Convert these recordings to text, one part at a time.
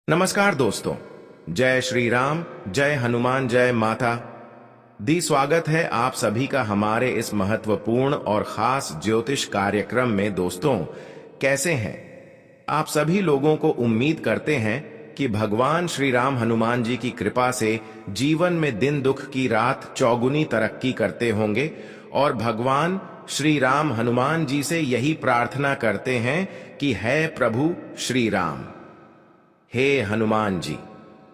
नमस्कार दोस्तों। जय श्री राम, जय हनुमान, जय माता दी। स्वागत है आप सभी का हमारे इस महत्वपूर्ण और खास ज्योतिष कार्यक्रम में। दोस्तों, कैसे हैं आप सभी? लोगों को उम्मीद करते हैं कि भगवान श्री राम हनुमान जी की कृपा से जीवन में दिन दुख की रात चौगुनी तरक्की करते होंगे और भगवान श्री राम हनुमान जी से यही प्रार्थना करते हैं कि है प्रभु श्री राम, हे हनुमान जी,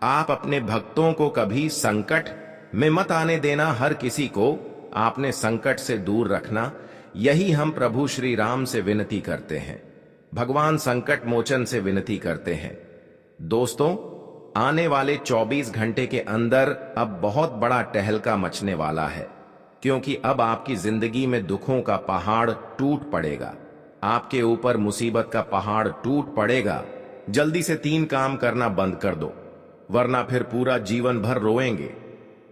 आप अपने भक्तों को कभी संकट में मत आने देना। हर किसी को आपने संकट से दूर रखना, यही हम प्रभु श्री राम से विनती करते हैं। भगवान संकट मोचन से विनती करते हैं। दोस्तों, आने वाले 24 घंटे के अंदर अब बहुत बड़ा टहलका मचने वाला है, क्योंकि अब आपकी जिंदगी में दुखों का पहाड़ टूट पड़ेगा। आपके ऊपर मुसीबत का पहाड़ टूट पड़ेगा। जल्दी से 3 काम करना बंद कर दो, वरना फिर पूरा जीवन भर रोएंगे।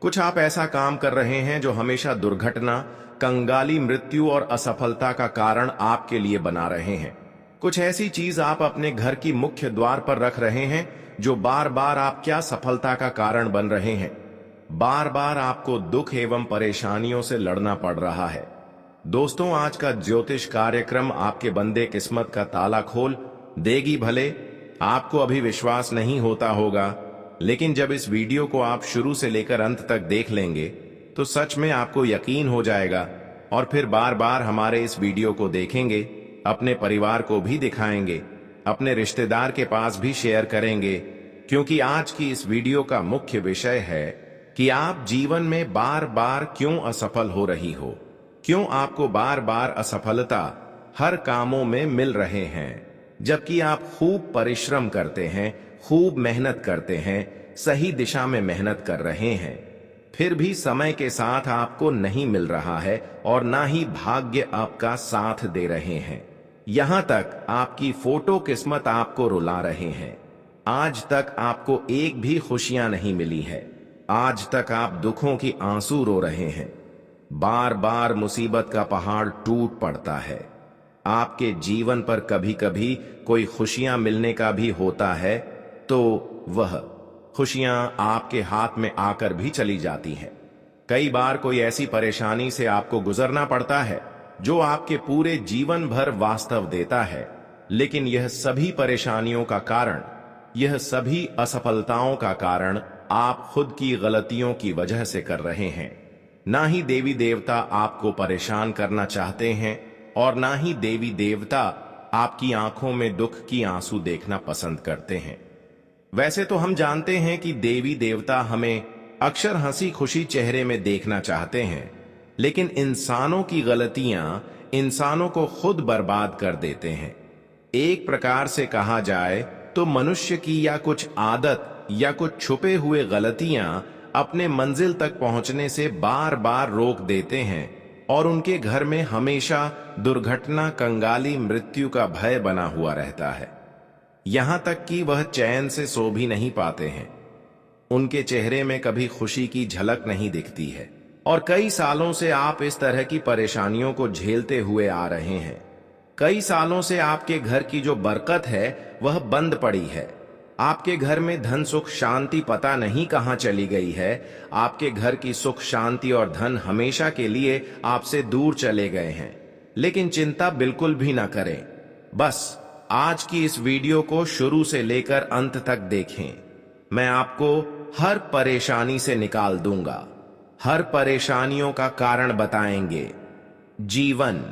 कुछ आप ऐसा काम कर रहे हैं जो हमेशा दुर्घटना, कंगाली, मृत्यु और असफलता का कारण आपके लिए बना रहे हैं। कुछ ऐसी चीज आप अपने घर की मुख्य द्वार पर रख रहे हैं जो बार बार आप क्या सफलता का कारण बन रहे हैं। बार बार आपको दुख एवं परेशानियों से लड़ना पड़ रहा है। दोस्तों, आज का ज्योतिष कार्यक्रम आपके बंदे किस्मत का ताला खोल देगी। भले आपको अभी विश्वास नहीं होता होगा, लेकिन जब इस वीडियो को आप शुरू से लेकर अंत तक देख लेंगे तो सच में आपको यकीन हो जाएगा और फिर बार बार हमारे इस वीडियो को देखेंगे, अपने परिवार को भी दिखाएंगे, अपने रिश्तेदार के पास भी शेयर करेंगे, क्योंकि आज की इस वीडियो का मुख्य विषय है कि आप जीवन में बार बार क्यों असफल हो रही हो, क्यों आपको बार बार असफलता हर कामों में मिल रहे हैं, जबकि आप खूब परिश्रम करते हैं, खूब मेहनत करते हैं, सही दिशा में मेहनत कर रहे हैं, फिर भी समय के साथ आपको नहीं मिल रहा है और ना ही भाग्य आपका साथ दे रहे हैं। यहां तक आपकी फोटो किस्मत आपको रुला रहे हैं। आज तक आपको एक भी खुशियां नहीं मिली है। आज तक आप दुखों की आंसू रो रहे हैं। बार बार मुसीबत का पहाड़ टूट पड़ता है। आपके जीवन पर कभी कभी कोई खुशियां मिलने का भी होता है तो वह खुशियां आपके हाथ में आकर भी चली जाती हैं। कई बार कोई ऐसी परेशानी से आपको गुजरना पड़ता है जो आपके पूरे जीवन भर वास्तव देता है, लेकिन यह सभी परेशानियों का कारण, यह सभी असफलताओं का कारण आप खुद की गलतियों की वजह से कर रहे हैं। ना ही देवी देवता आपको परेशान करना चाहते हैं और ना ही देवी देवता आपकी आंखों में दुख की आंसू देखना पसंद करते हैं। वैसे तो हम जानते हैं कि देवी देवता हमें अक्सर हंसी खुशी चेहरे में देखना चाहते हैं, लेकिन इंसानों की गलतियां इंसानों को खुद बर्बाद कर देते हैं। एक प्रकार से कहा जाए तो मनुष्य की या कुछ आदत या कुछ छुपे हुए गलतियां अपने मंजिल तक पहुंचने से बार बार रोक देते हैं और उनके घर में हमेशा दुर्घटना, कंगाली, मृत्यु का भय बना हुआ रहता है। यहां तक कि वह चैन से सो भी नहीं पाते हैं। उनके चेहरे में कभी खुशी की झलक नहीं दिखती है और कई सालों से आप इस तरह की परेशानियों को झेलते हुए आ रहे हैं। कई सालों से आपके घर की जो बरकत है वह बंद पड़ी है। आपके घर में धन सुख शांति पता नहीं कहां चली गई है। आपके घर की सुख शांति और धन हमेशा के लिए आपसे दूर चले गए हैं। लेकिन चिंता बिल्कुल भी ना करें। बस आज की इस वीडियो को शुरू से लेकर अंत तक देखें। मैं आपको हर परेशानी से निकाल दूंगा, हर परेशानियों का कारण बताएंगे, जीवन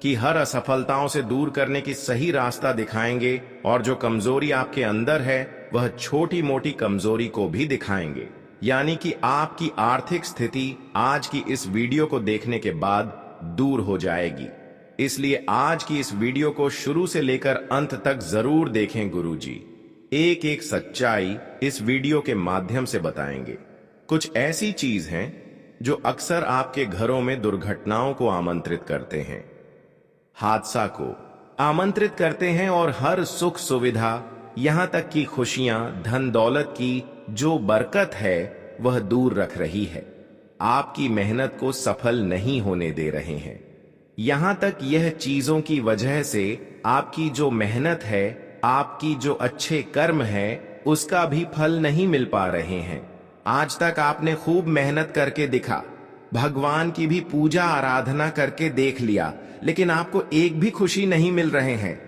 की हर असफलताओं से दूर करने की सही रास्ता दिखाएंगे और जो कमजोरी आपके अंदर है वह छोटी मोटी कमजोरी को भी दिखाएंगे। यानी कि आपकी आर्थिक स्थिति आज की इस वीडियो को देखने के बाद दूर हो जाएगी। इसलिए आज की इस वीडियो को शुरू से लेकर अंत तक जरूर देखें। गुरुजी एक एक सच्चाई इस वीडियो के माध्यम से बताएंगे। कुछ ऐसी चीज हैं जो अक्सर आपके घरों में दुर्घटनाओं को आमंत्रित करते हैं, हादसा को आमंत्रित करते हैं और हर सुख सुविधा, यहां तक कि खुशियां, धन दौलत की जो बरकत है वह दूर रख रही है। आपकी मेहनत को सफल नहीं होने दे रहे हैं। यहां तक यह चीजों की वजह से आपकी जो मेहनत है, आपकी जो अच्छे कर्म है, उसका भी फल नहीं मिल पा रहे हैं। आज तक आपने खूब मेहनत करके दिखा, भगवान की भी पूजा आराधना करके देख लिया, लेकिन आपको एक भी खुशी नहीं मिल रहे हैं।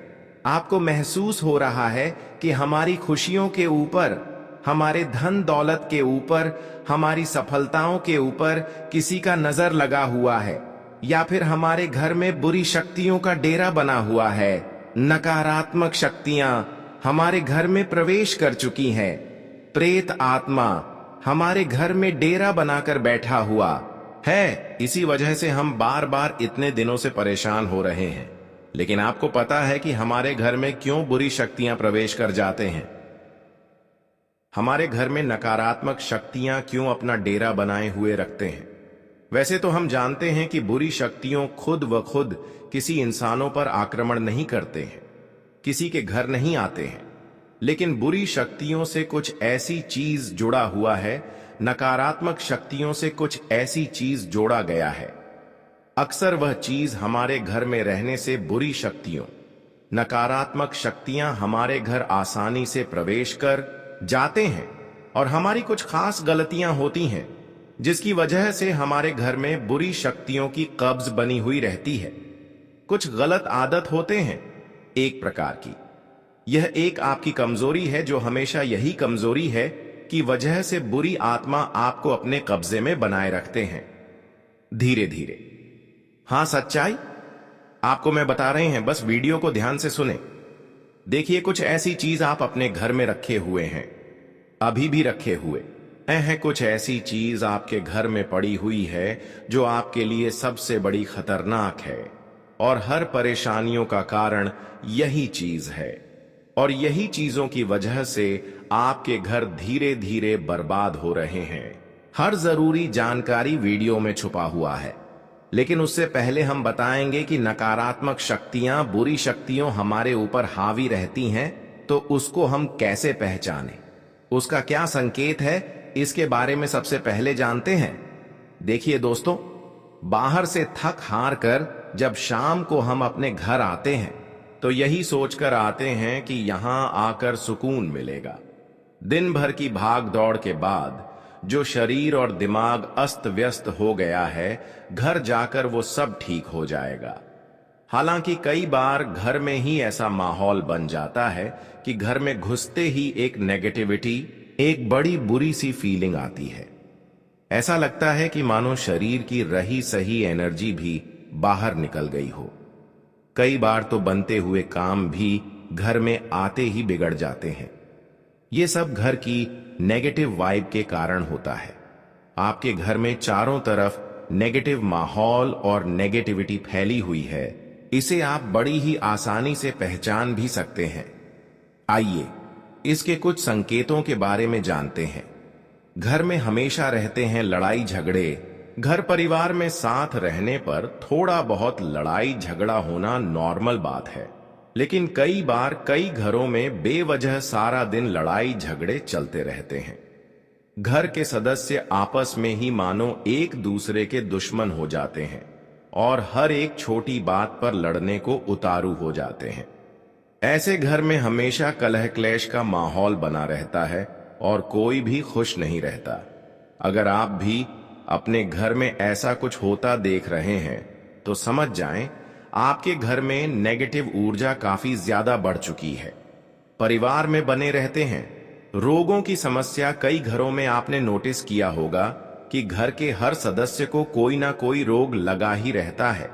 आपको महसूस हो रहा है कि हमारी खुशियों के ऊपर, हमारे धन दौलत के ऊपर, हमारी सफलताओं के ऊपर किसी का नजर लगा हुआ है, या फिर हमारे घर में बुरी शक्तियों का डेरा बना हुआ है। नकारात्मक शक्तियां हमारे घर में प्रवेश कर चुकी हैं। प्रेत आत्मा हमारे घर में डेरा बनाकर बैठा हुआ है। इसी वजह से हम बार बार इतने दिनों से परेशान हो रहे हैं। लेकिन आपको पता है कि हमारे घर में क्यों बुरी शक्तियां प्रवेश कर जाते हैं? हमारे घर में नकारात्मक शक्तियां क्यों अपना डेरा बनाए हुए रखते हैं? वैसे तो हम जानते हैं कि बुरी शक्तियों खुद व खुद किसी इंसानों पर आक्रमण नहीं करते हैं, किसी के घर नहीं आते हैं, लेकिन बुरी शक्तियों से कुछ ऐसी चीज जुड़ा हुआ है, नकारात्मक शक्तियों से कुछ ऐसी चीज जोड़ा गया है। अक्सर वह चीज हमारे घर में रहने से बुरी शक्तियों, नकारात्मक शक्तियां हमारे घर आसानी से प्रवेश कर जाते हैं और हमारी कुछ खास गलतियां होती हैं, जिसकी वजह से हमारे घर में बुरी शक्तियों की कब्ज बनी हुई रहती है। कुछ गलत आदत होते हैं एक प्रकार की। यह एक आपकी कमजोरी है, जो हमेशा यही कमजोरी है कि वजह से बुरी आत्मा आपको अपने कब्जे में बनाए रखते हैं धीरे धीरे। हां, सच्चाई आपको मैं बता रहे हैं, बस वीडियो को ध्यान से सुने। देखिए, कुछ ऐसी चीज आप अपने घर में रखे हुए हैं, अभी भी रखे हुए हैं। कुछ ऐसी चीज आपके घर में पड़ी हुई है जो आपके लिए सबसे बड़ी खतरनाक है, और हर परेशानियों का कारण यही चीज है। और यही चीजों की वजह से आपके घर धीरे धीरे बर्बाद हो रहे हैं। हर जरूरी जानकारी वीडियो में छुपा हुआ है, लेकिन उससे पहले हम बताएंगे कि नकारात्मक शक्तियां, बुरी शक्तियों हमारे ऊपर हावी रहती हैं, तो उसको हम कैसे पहचानें, उसका क्या संकेत है, इसके बारे में सबसे पहले जानते हैं। देखिए दोस्तों, बाहर से थक हार कर जब शाम को हम अपने घर आते हैं, तो यही सोचकर आते हैं कि यहां आकर सुकून मिलेगा। दिन भर की भाग दौड़ के बाद जो शरीर और दिमाग अस्त व्यस्त हो गया है, घर जाकर वो सब ठीक हो जाएगा। हालांकि कई बार घर में ही ऐसा माहौल बन जाता है कि घर में घुसते ही एक नेगेटिविटी, एक बड़ी बुरी सी फीलिंग आती है। ऐसा लगता है कि मानो शरीर की रही सही एनर्जी भी बाहर निकल गई हो। कई बार तो बनते हुए काम भी घर में आते ही बिगड़ जाते हैं। ये सब घर की नेगेटिव वाइब के कारण होता है। आपके घर में चारों तरफ नेगेटिव माहौल और नेगेटिविटी फैली हुई है। इसे आप बड़ी ही आसानी से पहचान भी सकते हैं। आइए इसके कुछ संकेतों के बारे में जानते हैं। घर में हमेशा रहते हैं लड़ाई झगड़े। घर परिवार में साथ रहने पर थोड़ा बहुत लड़ाई झगड़ा होना नॉर्मल बात है, लेकिन कई बार कई घरों में बेवजह सारा दिन लड़ाई झगड़े चलते रहते हैं। घर के सदस्य आपस में ही मानो एक दूसरे के दुश्मन हो जाते हैं और हर एक छोटी बात पर लड़ने को उतारू हो जाते हैं। ऐसे घर में हमेशा कलह क्लेश का माहौल बना रहता है और कोई भी खुश नहीं रहता। अगर आप भी अपने घर में ऐसा कुछ होता देख रहे हैं, तो समझ जाएं आपके घर में नेगेटिव ऊर्जा काफी ज्यादा बढ़ चुकी है। परिवार में बने रहते हैं रोगों की समस्या। कई घरों में आपने नोटिस किया होगा कि घर के हर सदस्य को कोई ना कोई रोग लगा ही रहता है।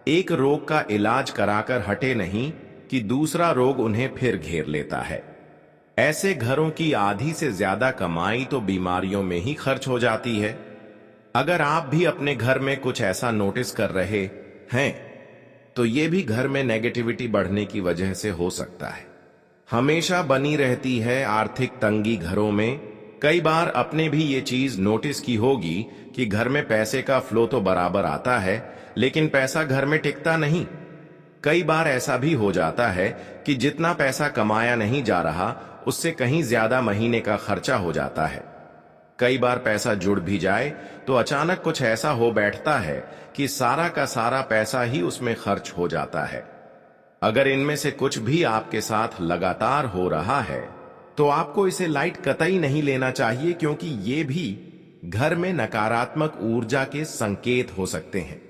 एक रोग का इलाज कराकर हटे नहीं कि दूसरा रोग उन्हें फिर घेर लेता है। ऐसे घरों की आधी से ज्यादा कमाई तो बीमारियों में ही खर्च हो जाती है। अगर आप भी अपने घर में कुछ ऐसा नोटिस कर रहे हैं, तो ये भी घर में नेगेटिविटी बढ़ने की वजह से हो सकता है। हमेशा बनी रहती है आर्थिक तंगी घरों में। कई बार आपने भी ये चीज नोटिस की होगी कि घर में पैसे का फ्लो तो बराबर आता है, लेकिन पैसा घर में टिकता नहीं। कई बार ऐसा भी हो जाता है कि जितना पैसा कमाया नहीं जा रहा, उससे कहीं ज्यादा महीने का खर्चा हो जाता है। कई बार पैसा जुड़ भी जाए तो अचानक कुछ ऐसा हो बैठता है कि सारा का सारा पैसा ही उसमें खर्च हो जाता है। अगर इनमें से कुछ भी आपके साथ लगातार हो रहा है, तो आपको इसे लाइट कतई नहीं लेना चाहिए, क्योंकि ये भी घर में नकारात्मक ऊर्जा के संकेत हो सकते हैं।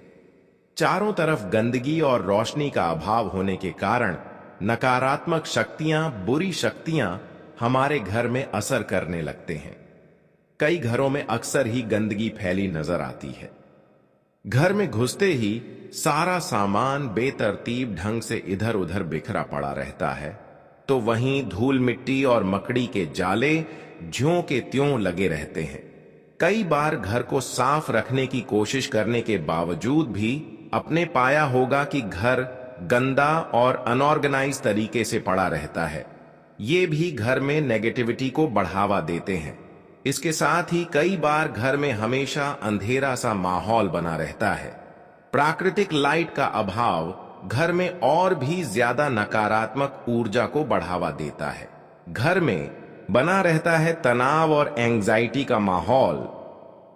चारों तरफ गंदगी और रोशनी का अभाव होने के कारण नकारात्मक शक्तियां, बुरी शक्तियां हमारे घर में असर करने लगते हैं। कई घरों में अक्सर ही गंदगी फैली नजर आती है। घर में घुसते ही सारा सामान बेतरतीब ढंग से इधर उधर बिखरा पड़ा रहता है, तो वहीं धूल मिट्टी और मकड़ी के जाले ज्यों के त्यों लगे रहते हैं। कई बार घर को साफ रखने की कोशिश करने के बावजूद भी आपने पाया होगा कि घर गंदा और अनऑर्गेनाइज तरीके से पड़ा रहता है। ये भी घर में नेगेटिविटी को बढ़ावा देते हैं। इसके साथ ही कई बार घर में हमेशा अंधेरा सा माहौल बना रहता है। प्राकृतिक लाइट का अभाव घर में और भी ज्यादा नकारात्मक ऊर्जा को बढ़ावा देता है। घर में बना रहता है तनाव और एंजाइटी का माहौल।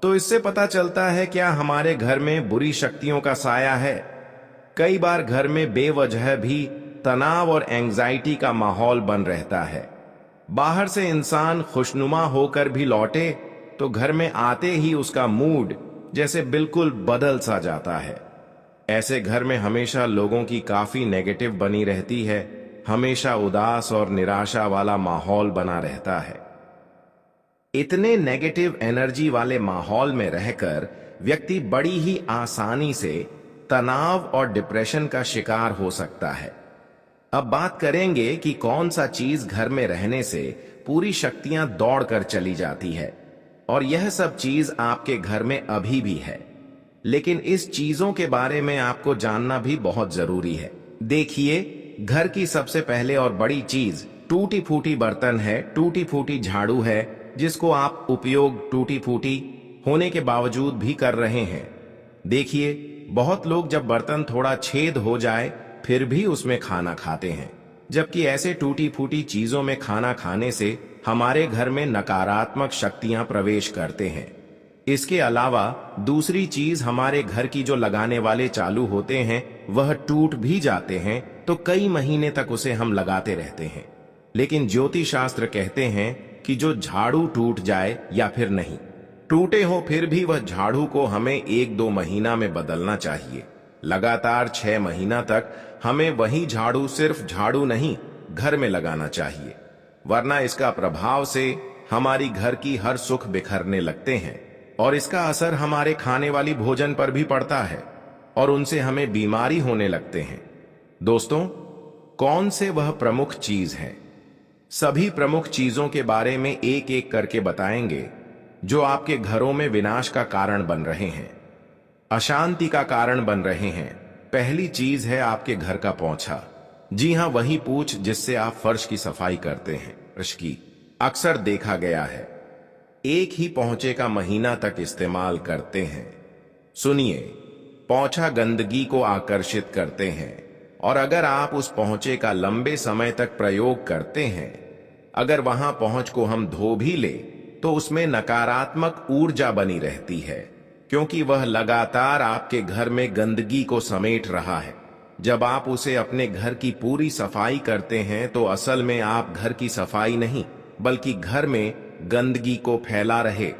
तो इससे पता चलता है क्या हमारे घर में बुरी शक्तियों का साया है। कई बार घर में बेवजह भी तनाव और एंजाइटी का माहौल बन रहता है। बाहर से इंसान खुशनुमा होकर भी लौटे तो घर में आते ही उसका मूड जैसे बिल्कुल बदल सा जाता है। ऐसे घर में हमेशा लोगों की काफी नेगेटिव बनी रहती है। हमेशा उदास और निराशा वाला माहौल बना रहता है। इतने नेगेटिव एनर्जी वाले माहौल में रहकर व्यक्ति बड़ी ही आसानी से तनाव और डिप्रेशन का शिकार हो सकता है। अब बात करेंगे कि कौन सा चीज घर में रहने से पूरी शक्तियां दौड़कर चली जाती है, और यह सब चीज आपके घर में अभी भी है। लेकिन इस चीजों के बारे में आपको जानना भी बहुत जरूरी है। देखिए, घर की सबसे पहले और बड़ी चीज टूटी फूटी बर्तन है, टूटी फूटी झाड़ू है, जिसको आप उपयोग टूटी फूटी होने के बावजूद भी कर रहे हैं। देखिए, बहुत लोग जब बर्तन थोड़ा छेद हो जाए फिर भी उसमें खाना खाते हैं, जबकि ऐसे टूटी फूटी चीजों में खाना खाने से हमारे घर में नकारात्मक शक्तियां प्रवेश करते हैं। इसके अलावा दूसरी चीज, हमारे घर की जो लगाने वाले चालू होते हैं वह टूट भी जाते हैं तो कई महीने तक उसे हम लगाते रहते हैं। लेकिन ज्योतिष शास्त्र कहते हैं कि जो झाड़ू टूट जाए या फिर नहीं टूटे हो, फिर भी वह झाड़ू को हमें 1-2 महीना में बदलना चाहिए। लगातार 6 महीना तक हमें वही झाड़ू, सिर्फ झाड़ू नहीं, घर में लगाना चाहिए, वरना इसका प्रभाव से हमारी घर की हर सुख बिखरने लगते हैं और इसका असर हमारे खाने वाली भोजन पर भी पड़ता है और उनसे हमें बीमारी होने लगते हैं। दोस्तों, कौन से वह प्रमुख चीज है? सभी प्रमुख चीजों के बारे में एक एक करके बताएंगे जो आपके घरों में विनाश का कारण बन रहे हैं, अशांति का कारण बन रहे हैं। पहली चीज है आपके घर का पोंछा। जी हां, वही पूछ जिससे आप फर्श की सफाई करते हैं। फर्श की अक्सर देखा गया है एक ही पोंछे का महीना तक इस्तेमाल करते हैं। सुनिए, पोंछा गंदगी को आकर्षित करते हैं और अगर आप उस पोंछे का लंबे समय तक प्रयोग करते हैं, अगर वहां पोंछ को हम धो भी ले तो उसमें नकारात्मक ऊर्जा बनी रहती है, क्योंकि वह लगातार आपके घर में गंदगी को समेट रहा है। जब आप उसे अपने घर की पूरी सफाई करते हैं तो असल में आप घर की सफाई नहीं बल्कि घर में गंदगी को फैला रहे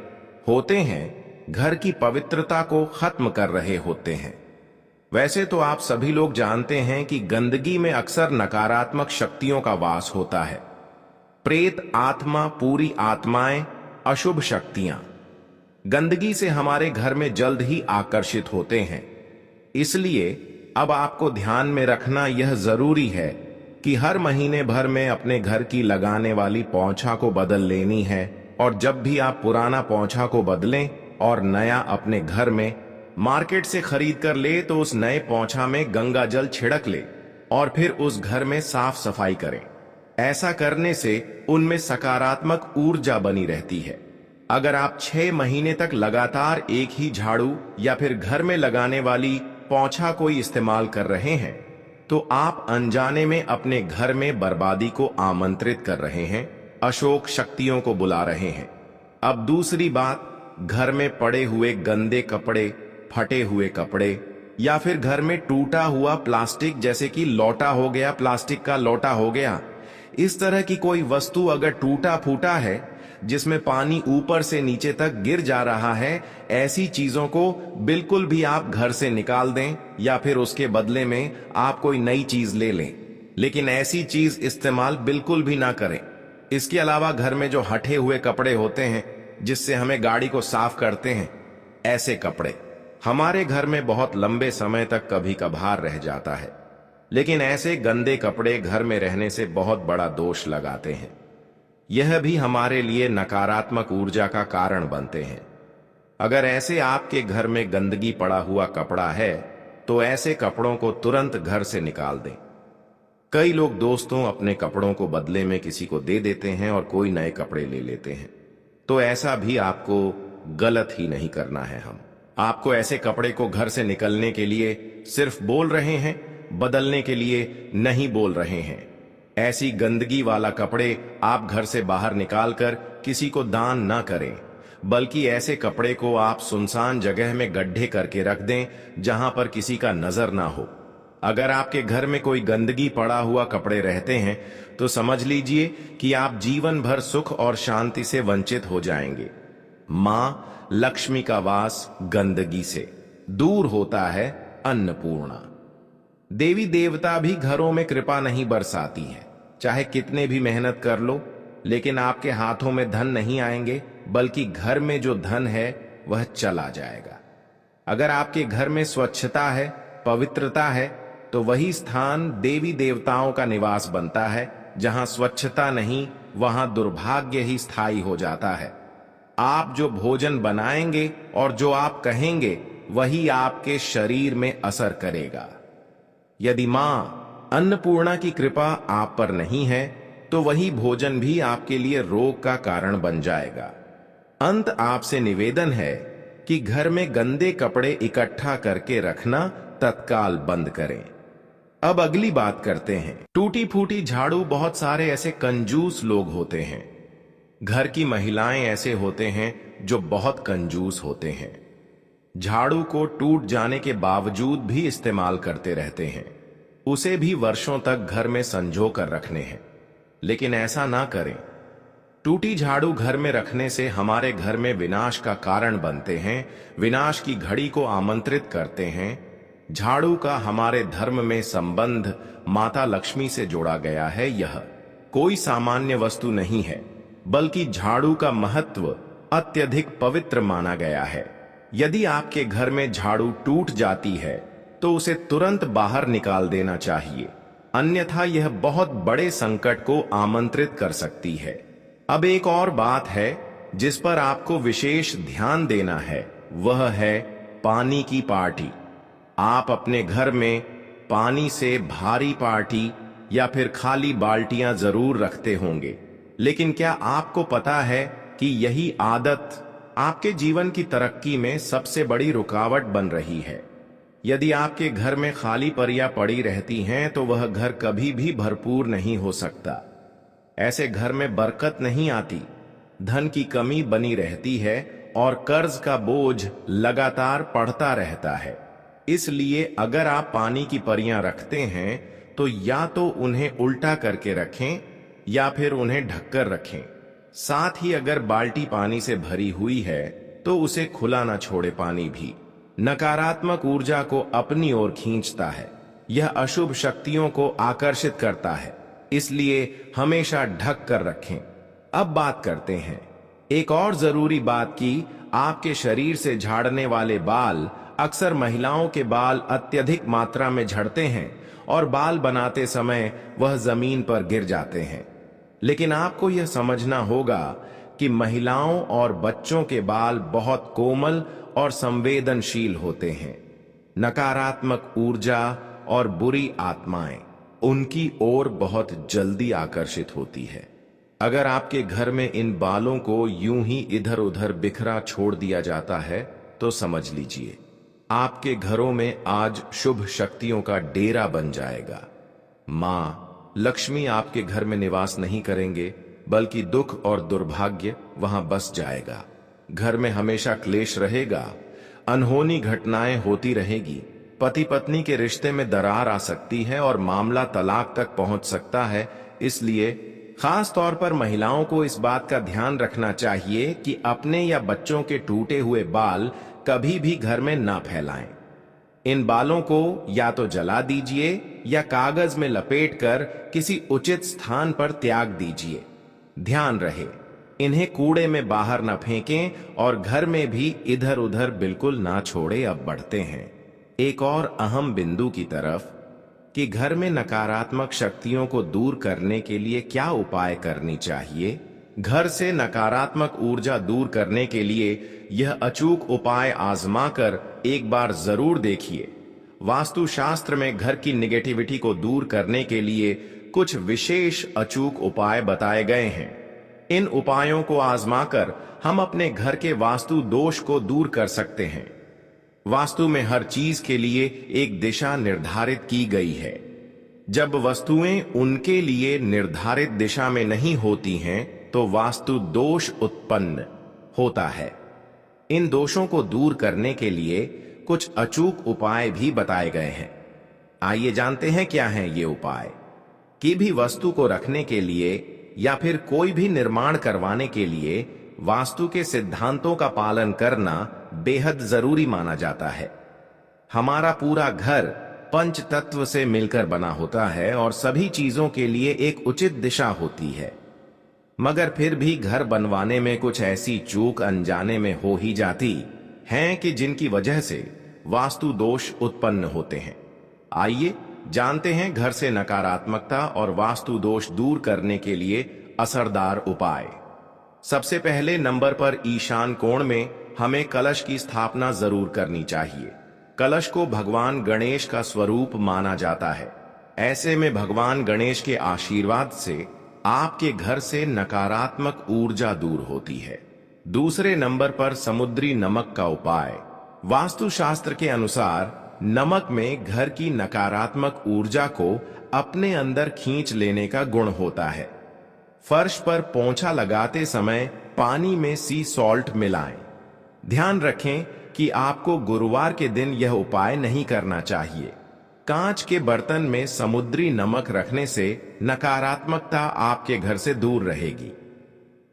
होते हैं, घर की पवित्रता को खत्म कर रहे होते हैं। वैसे तो आप सभी लोग जानते हैं कि गंदगी में अक्सर नकारात्मक शक्तियों का वास होता है। प्रेत आत्मा, पूरी आत्माएं, अशुभ शक्तियां गंदगी से हमारे घर में जल्द ही आकर्षित होते हैं। इसलिए अब आपको ध्यान में रखना यह जरूरी है कि हर महीने भर में अपने घर की लगाने वाली पोंछा को बदल लेनी है, और जब भी आप पुराना पोंछा को बदलें और नया अपने घर में मार्केट से खरीद कर ले तो उस नए पोंछा में गंगा जल छिड़क ले और फिर उस घर में साफ सफाई करें। ऐसा करने से उनमें सकारात्मक ऊर्जा बनी रहती है। अगर आप 6 महीने तक लगातार एक ही झाड़ू या फिर घर में लगाने वाली पोंछा कोई इस्तेमाल कर रहे हैं तो आप अनजाने में अपने घर में बर्बादी को आमंत्रित कर रहे हैं, अशुभ शक्तियों को बुला रहे हैं। अब दूसरी बात, घर में पड़े हुए गंदे कपड़े, फटे हुए कपड़े या फिर घर में टूटा हुआ प्लास्टिक, जैसे कि लोटा हो गया, प्लास्टिक का लोटा हो गया, इस तरह की कोई वस्तु अगर टूटा फूटा है, जिसमें पानी ऊपर से नीचे तक गिर जा रहा है, ऐसी चीजों को बिल्कुल भी आप घर से निकाल दें या फिर उसके बदले में आप कोई नई चीज ले लें, लेकिन ऐसी चीज इस्तेमाल बिल्कुल भी ना करें। इसके अलावा घर में जो हटे हुए कपड़े होते हैं, जिससे हमें गाड़ी को साफ करते हैं, ऐसे कपड़े हमारे घर में बहुत लंबे समय तक कभी कभार रह जाता है, लेकिन ऐसे गंदे कपड़े घर में रहने से बहुत बड़ा दोष लगाते हैं। यह भी हमारे लिए नकारात्मक ऊर्जा का कारण बनते हैं। अगर ऐसे आपके घर में गंदगी पड़ा हुआ कपड़ा है तो ऐसे कपड़ों को तुरंत घर से निकाल दें। कई लोग दोस्तों अपने कपड़ों को बदले में किसी को दे देते हैं और कोई नए कपड़े ले लेते हैं, तो ऐसा भी आपको गलत ही नहीं करना है। हम आपको ऐसे कपड़े को घर से निकलने के लिए सिर्फ बोल रहे हैं, बदलने के लिए नहीं बोल रहे हैं। ऐसी गंदगी वाला कपड़े आप घर से बाहर निकालकर किसी को दान ना करें, बल्कि ऐसे कपड़े को आप सुनसान जगह में गड्ढे करके रख दें जहां पर किसी का नजर ना हो। अगर आपके घर में कोई गंदगी पड़ा हुआ कपड़े रहते हैं तो समझ लीजिए कि आप जीवन भर सुख और शांति से वंचित हो जाएंगे। मां लक्ष्मी का वास गंदगी से दूर होता है। अन्नपूर्णा देवी देवता भी घरों में कृपा नहीं बरसाती है। चाहे कितने भी मेहनत कर लो, लेकिन आपके हाथों में धन नहीं आएंगे, बल्कि घर में जो धन है वह चला जाएगा। अगर आपके घर में स्वच्छता है, पवित्रता है, तो वही स्थान देवी देवताओं का निवास बनता है। जहां स्वच्छता नहीं, वहां दुर्भाग्य ही स्थायी हो जाता है। आप जो भोजन बनाएंगे और जो आप कहेंगे, वही आपके शरीर में असर करेगा। यदि मां अन्नपूर्णा की कृपा आप पर नहीं है, तो वही भोजन भी आपके लिए रोग का कारण बन जाएगा। अंत आपसे निवेदन है कि घर में गंदे कपड़े इकट्ठा करके रखना तत्काल बंद करें। अब अगली बात करते हैं। टूटी फूटी झाड़ू। बहुत सारे ऐसे कंजूस लोग होते हैं। घर की महिलाएं ऐसे होते हैं जो बहुत कंजूस होते हैं। झाड़ू को टूट जाने के बावजूद भी इस्तेमाल करते रहते हैं। उसे भी वर्षों तक घर में संजो कर रखने हैं, लेकिन ऐसा ना करें। टूटी झाड़ू घर में रखने से हमारे घर में विनाश का कारण बनते हैं, विनाश की घड़ी को आमंत्रित करते हैं। झाड़ू का हमारे धर्म में संबंध माता लक्ष्मी से जोड़ा गया है। यह कोई सामान्य वस्तु नहीं है, बल्कि झाड़ू का महत्व अत्यधिक पवित्र माना गया है। यदि आपके घर में झाड़ू टूट जाती है तो उसे तुरंत बाहर निकाल देना चाहिए, अन्यथा यह बहुत बड़े संकट को आमंत्रित कर सकती है। अब एक और बात है जिस पर आपको विशेष ध्यान देना है, वह है पानी की पार्टी। आप अपने घर में पानी से भारी पार्टी या फिर खाली बाल्टियां जरूर रखते होंगे, लेकिन क्या आपको पता है कि यही आदत आपके जीवन की तरक्की में सबसे बड़ी रुकावट बन रही है? यदि आपके घर में खाली परियां पड़ी रहती हैं तो वह घर कभी भी भरपूर नहीं हो सकता। ऐसे घर में बरकत नहीं आती, धन की कमी बनी रहती है और कर्ज का बोझ लगातार बढ़ता रहता है। इसलिए अगर आप पानी की परियां रखते हैं तो या तो उन्हें उल्टा करके रखें या फिर उन्हें ढककर रखें। साथ ही अगर बाल्टी पानी से भरी हुई है तो उसे खुला ना छोड़े। पानी भी नकारात्मक ऊर्जा को अपनी ओर खींचता है, यह अशुभ शक्तियों को आकर्षित करता है, इसलिए हमेशा ढक कर रखें। अब बात करते हैं एक और जरूरी बात की। आपके शरीर से झाड़ने वाले बाल, अक्सर महिलाओं के बाल अत्यधिक मात्रा में झड़ते हैं और बाल बनाते समय वह जमीन पर गिर जाते हैं। लेकिन आपको यह समझना होगा कि महिलाओं और बच्चों के बाल बहुत कोमल और संवेदनशील होते हैं। नकारात्मक ऊर्जा और बुरी आत्माएं उनकी ओर बहुत जल्दी आकर्षित होती है। अगर आपके घर में इन बालों को यूं ही इधर उधर बिखरा छोड़ दिया जाता है तो समझ लीजिए आपके घरों में आज शुभ शक्तियों का डेरा बन जाएगा। मां लक्ष्मी आपके घर में निवास नहीं करेंगे, बल्कि दुख और दुर्भाग्य वहां बस जाएगा। घर में हमेशा क्लेश रहेगा, अनहोनी घटनाएं होती रहेगी, पति पत्नी के रिश्ते में दरार आ सकती है और मामला तलाक तक पहुंच सकता है। इसलिए खास तौर पर महिलाओं को इस बात का ध्यान रखना चाहिए कि अपने या बच्चों के टूटे हुए बाल कभी भी घर में ना फैलाएं। इन बालों को या तो जला दीजिए या कागज में लपेटकर किसी उचित स्थान पर त्याग दीजिए। ध्यान रहे, इन्हें कूड़े में बाहर ना फेंकें और घर में भी इधर उधर बिल्कुल ना छोड़े। अब बढ़ते हैं एक और अहम बिंदु की तरफ कि घर में नकारात्मक शक्तियों को दूर करने के लिए क्या उपाय करनी चाहिए। घर से नकारात्मक ऊर्जा दूर करने के लिए यह अचूक उपाय आजमाकर एक बार जरूर देखिए। वास्तुशास्त्र में घर की निगेटिविटी को दूर करने के लिए कुछ विशेष अचूक उपाय बताए गए हैं। इन उपायों को आजमाकर हम अपने घर के वास्तु दोष को दूर कर सकते हैं। वास्तु में हर चीज के लिए एक दिशा निर्धारित की गई है। जब वस्तुएं उनके लिए निर्धारित दिशा में नहीं होती हैं, तो वास्तु दोष उत्पन्न होता है। इन दोषों को दूर करने के लिए कुछ अचूक उपाय भी बताए गए हैं। आइए जानते हैं क्या हैं ये उपाय। कि भी वस्तु को रखने के लिए या फिर कोई भी निर्माण करवाने के लिए वास्तु के सिद्धांतों का पालन करना बेहद जरूरी माना जाता है। हमारा पूरा घर पंच तत्व से मिलकर बना होता है और सभी चीजों के लिए एक उचित दिशा होती है। मगर फिर भी घर बनवाने में कुछ ऐसी चूक अनजाने में हो ही जाती हैं कि जिनकी वजह से वास्तु दोष उत्पन्न होते हैं। आइए जानते हैं घर से नकारात्मकता और वास्तु दोष दूर करने के लिए असरदार उपाय। सबसे पहले नंबर पर ईशान कोण में हमें कलश की स्थापना जरूर करनी चाहिए। कलश को भगवान गणेश का स्वरूप माना जाता है। ऐसे में भगवान गणेश के आशीर्वाद से आपके घर से नकारात्मक ऊर्जा दूर होती है। दूसरे नंबर पर समुद्री नमक का उपाय। वास्तुशास्त्र के अनुसार नमक में घर की नकारात्मक ऊर्जा को अपने अंदर खींच लेने का गुण होता है। फर्श पर पोंछा लगाते समय पानी में सी सॉल्ट मिलाएं। ध्यान रखें कि आपको गुरुवार के दिन यह उपाय नहीं करना चाहिए। कांच के बर्तन में समुद्री नमक रखने से नकारात्मकता आपके घर से दूर रहेगी।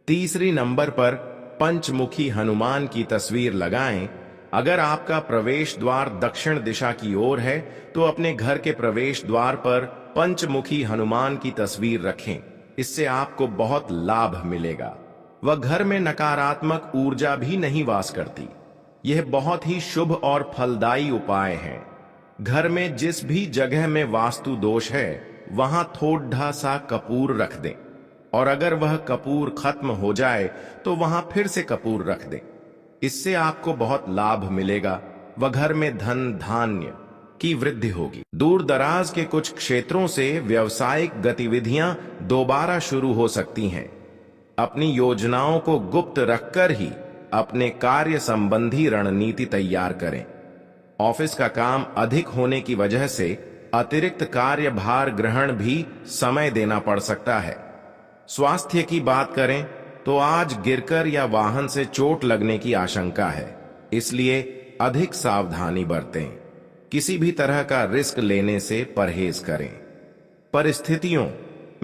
तीसरी नंबर पर पंचमुखी हनुमान की तस्वीर लगाएं। अगर आपका प्रवेश द्वार दक्षिण दिशा की ओर है तो अपने घर के प्रवेश द्वार पर पंचमुखी हनुमान की तस्वीर रखें। इससे आपको बहुत लाभ मिलेगा। वह घर में नकारात्मक ऊर्जा भी नहीं वास करती। यह बहुत ही शुभ और फलदायी उपाय है। घर में जिस भी जगह में वास्तु दोष है वहां थोड़ा सा कपूर रख दें और अगर वह कपूर खत्म हो जाए तो वहां फिर से कपूर रख दें। इससे आपको बहुत लाभ मिलेगा। वह घर में धन धान्य की वृद्धि होगी। दूर दराज के कुछ क्षेत्रों से व्यावसायिक गतिविधियां दोबारा शुरू हो सकती हैं। अपनी योजनाओं को गुप्त रखकर ही अपने कार्य संबंधी रणनीति तैयार करें। ऑफिस का काम अधिक होने की वजह से अतिरिक्त कार्यभार ग्रहण भी समय देना पड़ सकता है। स्वास्थ्य की बात करें तो आज गिरकर या वाहन से चोट लगने की आशंका है, इसलिए अधिक सावधानी बरतें। किसी भी तरह का रिस्क लेने से परहेज करें। परिस्थितियों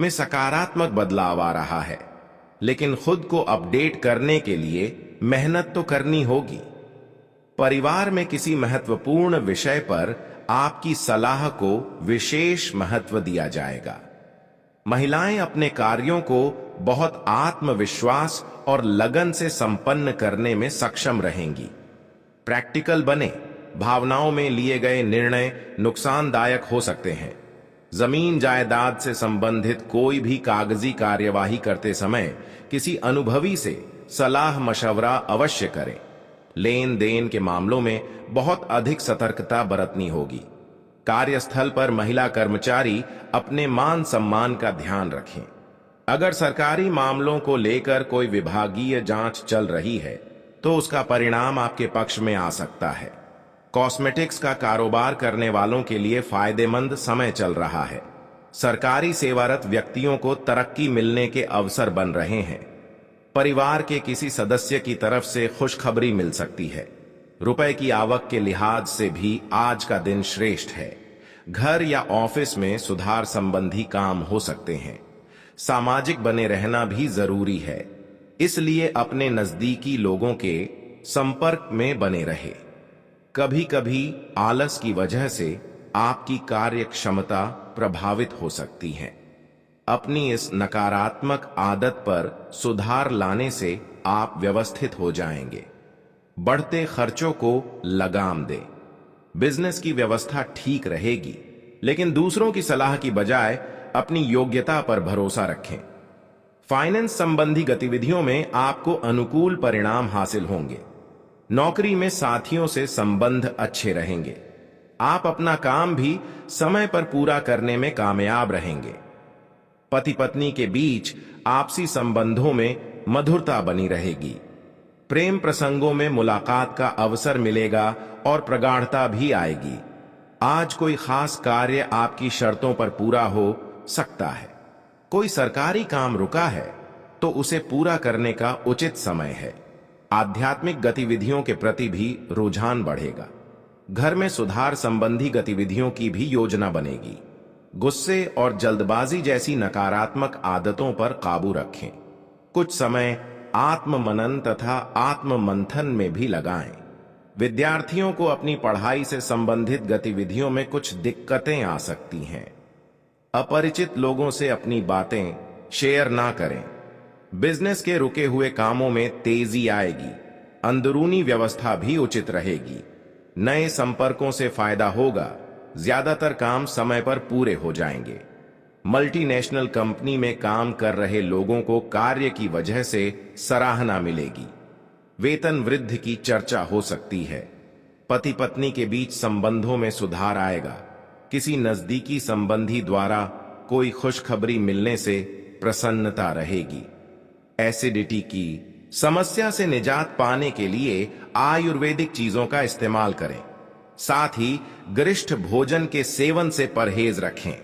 में सकारात्मक बदलाव आ रहा है, लेकिन खुद को अपडेट करने के लिए मेहनत तो करनी होगी। परिवार में किसी महत्वपूर्ण विषय पर आपकी सलाह को विशेष महत्व दिया जाएगा। महिलाएं अपने कार्यों को बहुत आत्मविश्वास और लगन से संपन्न करने में सक्षम रहेंगी। प्रैक्टिकल बने। भावनाओं में लिए गए निर्णय नुकसानदायक हो सकते हैं। जमीन जायदाद से संबंधित कोई भी कागजी कार्यवाही करते समय किसी अनुभवी से सलाह मशवरा अवश्य करें। लेन देन के मामलों में बहुत अधिक सतर्कता बरतनी होगी। कार्यस्थल पर महिला कर्मचारी अपने मान सम्मान का ध्यान रखें। अगर सरकारी मामलों को लेकर कोई विभागीय जांच चल रही है तो उसका परिणाम आपके पक्ष में आ सकता है। कॉस्मेटिक्स का कारोबार करने वालों के लिए फायदेमंद समय चल रहा है। सरकारी सेवारत व्यक्तियों को तरक्की मिलने के अवसर बन रहे हैं। परिवार के किसी सदस्य की तरफ से खुशखबरी मिल सकती है। रुपए की आवक के लिहाज से भी आज का दिन श्रेष्ठ है। घर या ऑफिस में सुधार संबंधी काम हो सकते हैं। सामाजिक बने रहना भी जरूरी है, इसलिए अपने नजदीकी लोगों के संपर्क में बने रहे। कभी कभी आलस की वजह से आपकी कार्य क्षमता प्रभावित हो सकती है। अपनी इस नकारात्मक आदत पर सुधार लाने से आप व्यवस्थित हो जाएंगे। बढ़ते खर्चों को लगाम दें। बिजनेस की व्यवस्था ठीक रहेगी, लेकिन दूसरों की सलाह की बजाय अपनी योग्यता पर भरोसा रखें। फाइनेंस संबंधी गतिविधियों में आपको अनुकूल परिणाम हासिल होंगे। नौकरी में साथियों से संबंध अच्छे रहेंगे। आप अपना काम भी समय पर पूरा करने में कामयाब रहेंगे। पति पत्नी के बीच आपसी संबंधों में मधुरता बनी रहेगी। प्रेम प्रसंगों में मुलाकात का अवसर मिलेगा और प्रगाढ़ता भी आएगी। आज कोई खास कार्य आपकी शर्तों पर पूरा हो सकता है। कोई सरकारी काम रुका है तो उसे पूरा करने का उचित समय है। आध्यात्मिक गतिविधियों के प्रति भी रुझान बढ़ेगा। घर में सुधार संबंधी गतिविधियों की भी योजना बनेगी। गुस्से और जल्दबाजी जैसी नकारात्मक आदतों पर काबू रखें। कुछ समय आत्म मनन तथा आत्म मंथन में भी लगाएं। विद्यार्थियों को अपनी पढ़ाई से संबंधित गतिविधियों में कुछ दिक्कतें आ सकती हैं। अपरिचित लोगों से अपनी बातें शेयर ना करें। बिजनेस के रुके हुए कामों में तेजी आएगी। अंदरूनी व्यवस्था भी उचित रहेगी। नए संपर्कों से फायदा होगा। ज्यादातर काम समय पर पूरे हो जाएंगे। मल्टीनेशनल कंपनी में काम कर रहे लोगों को कार्य की वजह से सराहना मिलेगी। वेतन वृद्धि की चर्चा हो सकती है। पति पत्नी के बीच संबंधों में सुधार आएगा। किसी नजदीकी संबंधी द्वारा कोई खुशखबरी मिलने से प्रसन्नता रहेगी। एसिडिटी की समस्या से निजात पाने के लिए आयुर्वेदिक चीजों का इस्तेमाल करें। साथ ही गरिष्ठ भोजन के सेवन से परहेज रखें।